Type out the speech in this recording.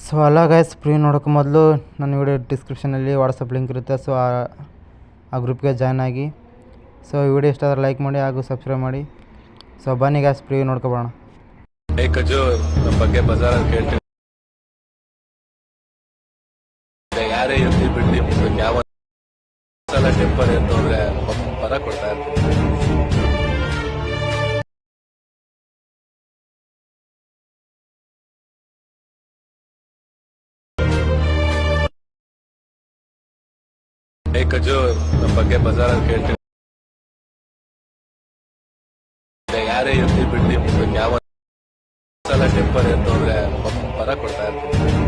So ಅಲ್ಲ guys, pre ನೋಡೋಕೆ ಮೊದಲು ನನ್ನ ವಿಡಿಯೋ ಡಿಸ್ಕ್ರಿಪ್ಷನಲ್ಲಿ ವಾಟ್ಸಪ್ ಲಿಂಕ್ ಇರುತ್ತೆ. ಸೊ ಆ ಗ್ರೂಪ್ಗೆ ಜಾಯ್ನ್ ಆಗಿ. ಸೊ ಈ ವಿಡಿಯೋ ಇಷ್ಟ ಆದರೆ ಲೈಕ್ ಮಾಡಿ ಹಾಗೂ ಸಬ್ಸ್ಕ್ರೈಬ್ ಮಾಡಿ. ಸೊ ಬನ್ನಿ ಗೈಸ್, ಪ್ರೀ ನೋಡ್ಕೊಬೋಣ. ನಮ್ಮ ಬಗ್ಗೆ ಬಜಾರಲ್ಲಿ ಕೇಳ್ತೀವಿ, ಯಾರೇ ಇರ್ಲಿ ಬಿಡ್ಲಿ, ಯಾವ ಸಲ ಟೆಂಪರ್ ಅಂತಂದ್ರೆ ಪರ ಕೊಡ್ತಾ ಇರ್ತೀವಿ. ನಮ್ಮ ಬಗ್ಗೆ ಬಜಾರಲ್ಲಿ ಕೇಳ್ತೀವಿ, ಯಾರೇ ಇರ್ಲಿ ಬಿಡ್ಲಿ, ಯಾವ ಸಲ ಟೆಂಪರ್ ಅಂತಂದ್ರೆ ಪರ ಕೊಡ್ತಾ ಇರ್ತೀವಿ.